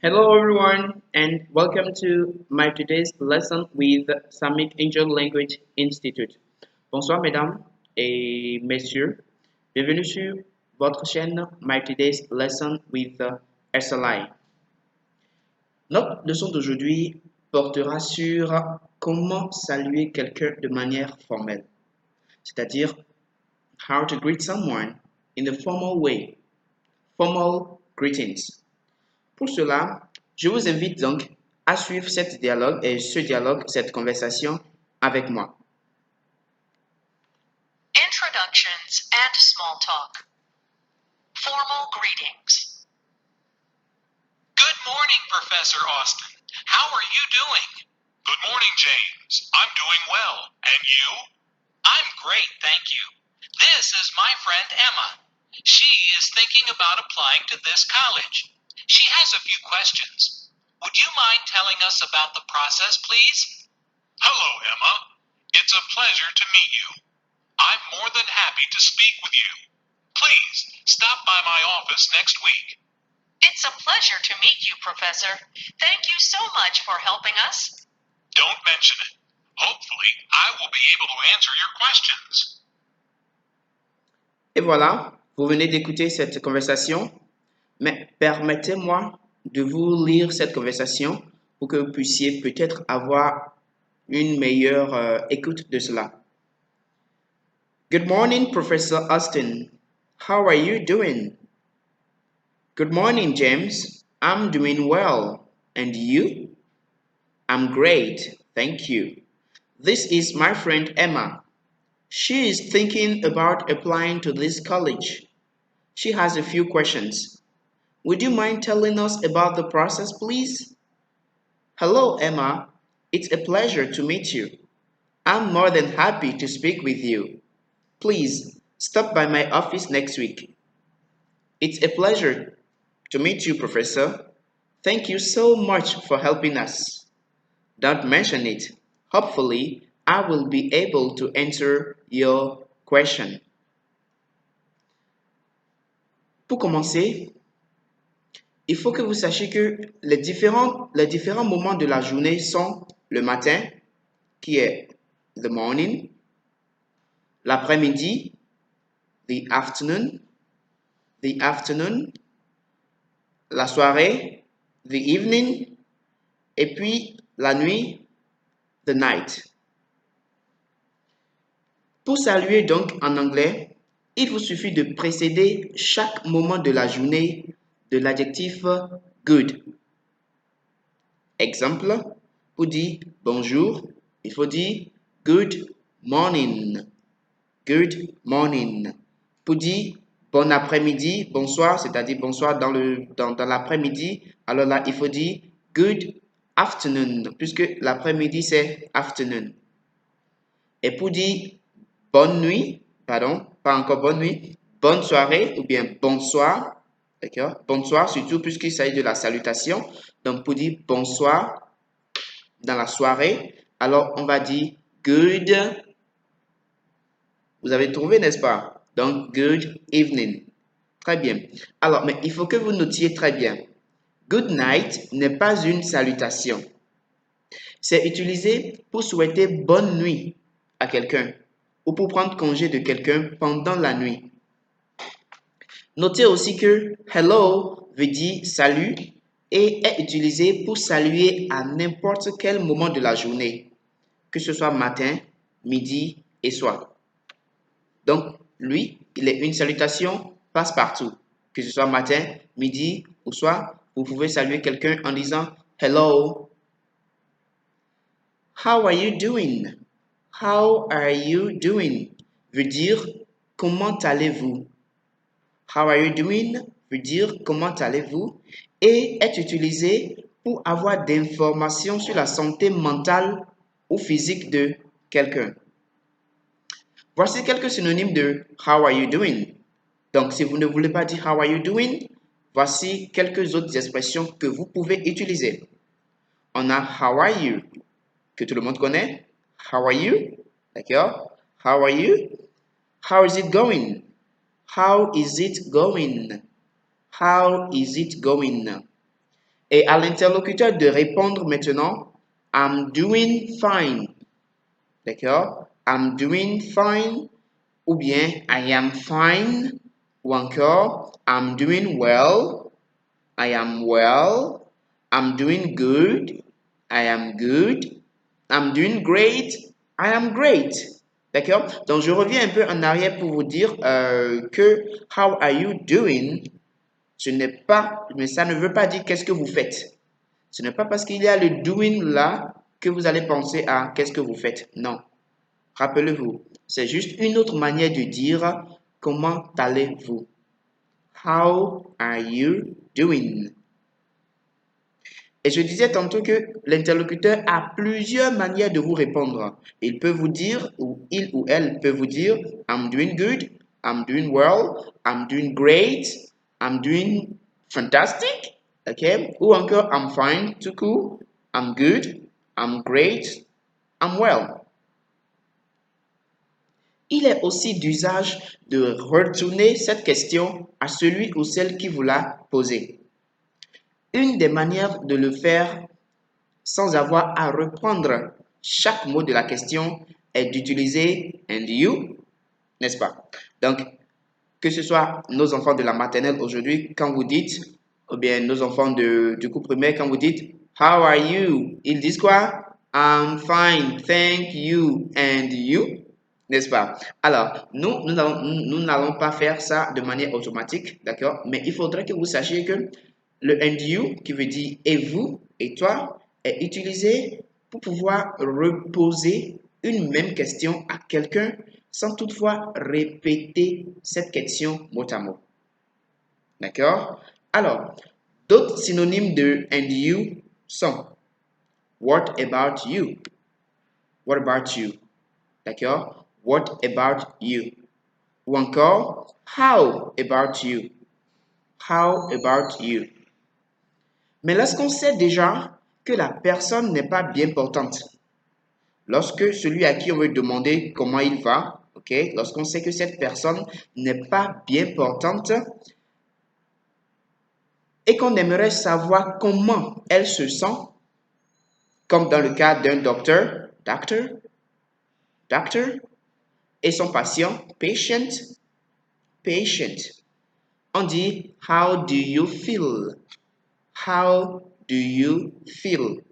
Hello everyone and welcome to my today's lesson with Summit Angel Language Institute. Bonsoir mesdames et messieurs. Bienvenue sur votre chaîne My Today's Lesson with SLI. Notre leçon d'aujourd'hui portera sur comment saluer quelqu'un de manière formelle, c'est-à-dire how to greet someone in a formal way, formal greetings. Pour cela, je vous invite donc à suivre cette conversation avec moi. Introductions and small talk. Formal greetings. Good morning, Professor Austin. How are you doing? Good morning, James. I'm doing well. And you? I'm great, thank you. This is my friend Emma. She is thinking about applying to this college. She has a few questions. Would you mind telling us about the process, please? Hello, Emma. It's a pleasure to meet you. I'm more than happy to speak with you. Please stop by my office next week. It's a pleasure to meet you, Professor. Thank you so much for helping us. Don't mention it. Hopefully, I will be able to answer your questions. Et voilà, vous venez d'écouter cette conversation, mais permettez-moi de vous lire cette conversation pour que vous puissiez peut-être avoir une meilleure écoute de cela. Good morning, Professor Austin. How are you doing? Good morning, James. I'm doing well. And you? I'm great, thank you. This is my friend Emma. She is thinking about applying to this college. She has a few questions. Would you mind telling us about the process, please? Hello, Emma. It's a pleasure to meet you. I'm more than happy to speak with you. Please stop by my office next week. It's a pleasure to meet you, Professor. Thank you so much for helping us. Don't mention it. Hopefully, I will be able to answer your question. Pour commencer, il faut que vous sachiez que les différents moments de la journée sont le matin, qui est the morning, l'après-midi, the afternoon, la soirée, the evening, et puis la nuit, the night. Pour saluer donc en anglais, il vous suffit de précéder chaque moment de la journée de l'adjectif good. Exemple, pour dire bonjour, il faut dire good morning. Good morning. Pour dire bon après-midi, bonsoir, c'est-à-dire bonsoir dans l'après-midi, alors là, il faut dire good afternoon, puisque l'après-midi, c'est afternoon. Et pour dire bonne nuit, pardon, pas encore bonne nuit, bonne soirée ou bien bonsoir, d'accord? Bonsoir surtout puisqu'il s'agit de la salutation. Donc pour dire bonsoir dans la soirée, alors on va dire good. Vous avez trouvé, n'est-ce pas? Donc good evening. Très bien. Alors, mais il faut que vous notiez très bien. Good night n'est pas une salutation. C'est utilisé pour souhaiter bonne nuit à quelqu'un ou pour prendre congé de quelqu'un pendant la nuit. Notez aussi que hello veut dire salut et est utilisé pour saluer à n'importe quel moment de la journée, que ce soit matin, midi et soir. Donc, lui, il est une salutation passe-partout, que ce soit matin, midi ou soir. Vous pouvez saluer quelqu'un en disant hello. How are you doing? How are you doing? Veut dire comment allez-vous? How are you doing? Veut dire comment allez-vous? Et est utilisé pour avoir d'informations sur la santé mentale ou physique de quelqu'un. Voici quelques synonymes de how are you doing? Donc, si vous ne voulez pas dire how are you doing, voici quelques autres expressions que vous pouvez utiliser. On a how are you, que tout le monde connaît. How are you? D'accord? How are you? How is it going? How is it going? How is it going? Et à l'interlocuteur de répondre maintenant, I'm doing fine. D'accord? I'm doing fine. Ou bien I am fine. Ou encore I'm doing well. I am well. I'm doing good. I am good. I'm doing great. I am great. D'accord? Donc, je reviens un peu en arrière pour vous dire que how are you doing? Ce n'est pas, mais ça ne veut pas dire qu'est-ce que vous faites. Ce n'est pas parce qu'il y a le doing là que vous allez penser à qu'est-ce que vous faites. Non. Rappelez-vous, c'est juste une autre manière de dire comment allez-vous. How are you doing? Et je disais tantôt que l'interlocuteur a plusieurs manières de vous répondre. Il peut vous dire, ou il ou elle peut vous dire, I'm doing good, I'm doing well, I'm doing great, I'm doing fantastic, ok? Ou encore, I'm fine, tout court, I'm good, I'm great, I'm well. Il est aussi d'usage de retourner cette question à celui ou celle qui vous l'a posée. Une des manières de le faire sans avoir à reprendre chaque mot de la question est d'utiliser and you, n'est-ce pas? Donc, que ce soit nos enfants de la maternelle aujourd'hui, quand vous dites, ou bien nos enfants du cours primaire, quand vous dites How are you? Ils disent quoi? I'm fine, thank you, and you? N'est-ce pas? Alors, nous n'allons pas faire ça de manière automatique, d'accord? Mais il faudrait que vous sachiez que le and you, qui veut dire et vous, et toi, est utilisé pour pouvoir reposer une même question à quelqu'un sans toutefois répéter cette question mot à mot. D'accord? Alors, d'autres synonymes de and you sont what about you? What about you? D'accord? What about you? Ou encore how about you? How about you? Mais lorsqu'on sait déjà que la personne n'est pas bien portante, lorsque celui à qui on veut demander comment il va, ok, lorsqu'on sait que cette personne n'est pas bien portante et qu'on aimerait savoir comment elle se sent, comme dans le cas d'un docteur, et son patient, patient, on dit how do you feel? How do you feel?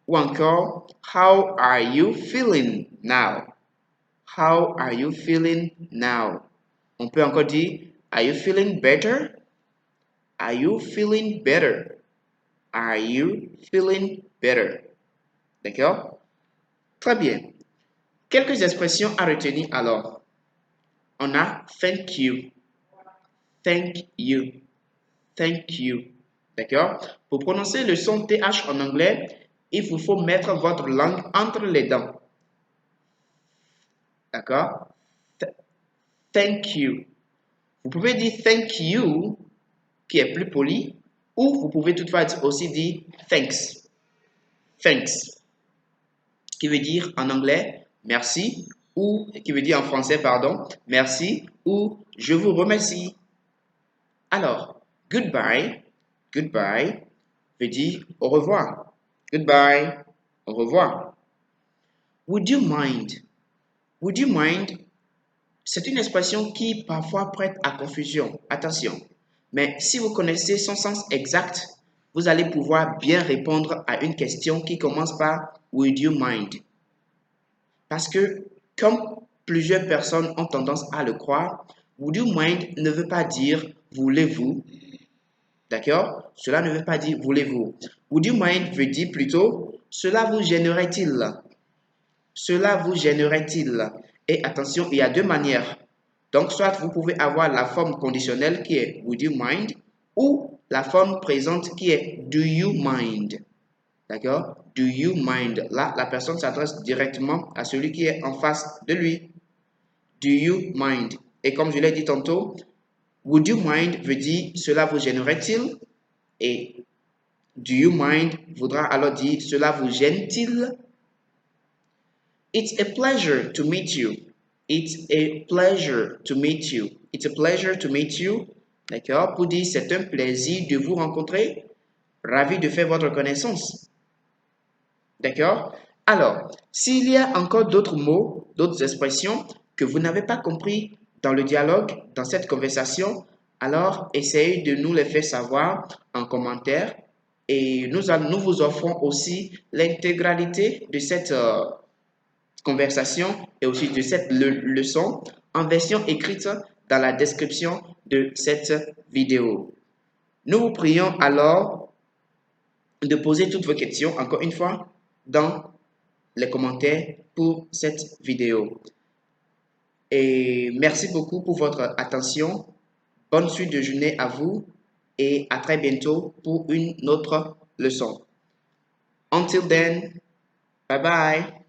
Ou encore, how are you feeling now? How are you feeling now? On peut encore dire, are you feeling better? Are you feeling better? Are you feeling better? D'accord? Très bien. Quelques expressions à retenir alors. On a thank you. Thank you. Thank you. D'accord? Pour prononcer le son TH en anglais, il vous faut mettre votre langue entre les dents. D'accord? Thank you. Vous pouvez dire thank you, qui est plus poli, ou vous pouvez toutefois aussi dire thanks. Thanks. Qui veut dire en anglais merci, ou qui veut dire en français, pardon, merci, ou je vous remercie. Alors, goodbye veut dire au revoir. Goodbye, au revoir. Would you mind? Would you mind? C'est une expression qui parfois prête à confusion. Attention. Mais si vous connaissez son sens exact, vous allez pouvoir bien répondre à une question qui commence par Would you mind? Parce que, comme plusieurs personnes ont tendance à le croire, Would you mind ne veut pas dire voulez-vous. D'accord? Cela ne veut pas dire voulez-vous. Would you mind veut dire plutôt cela vous gênerait-il? Cela vous gênerait-il? Et attention, il y a deux manières. Donc, soit vous pouvez avoir la forme conditionnelle qui est would you mind ou la forme présente qui est do you mind. D'accord? Do you mind? Là, la personne s'adresse directement à celui qui est en face de lui. Do you mind? Et comme je l'ai dit tantôt, would you mind veut dire cela vous gênerait-il? Et do you mind voudra alors dire cela vous gêne-t-il? It's a pleasure to meet you. It's a pleasure to meet you. It's a pleasure to meet you. D'accord? Pour dire c'est un plaisir de vous rencontrer. Ravi de faire votre connaissance. D'accord? Alors, s'il y a encore d'autres mots, d'autres expressions que vous n'avez pas compris dans le dialogue, dans cette conversation, alors essayez de nous les faire savoir en commentaire et nous vous offrons aussi l'intégralité de cette conversation et aussi de cette leçon en version écrite dans la description de cette vidéo. Nous vous prions alors de poser toutes vos questions, encore une fois, dans les commentaires pour cette vidéo. Et merci beaucoup pour votre attention. Bonne suite de journée à vous et à très bientôt pour une autre leçon. Until then, bye bye.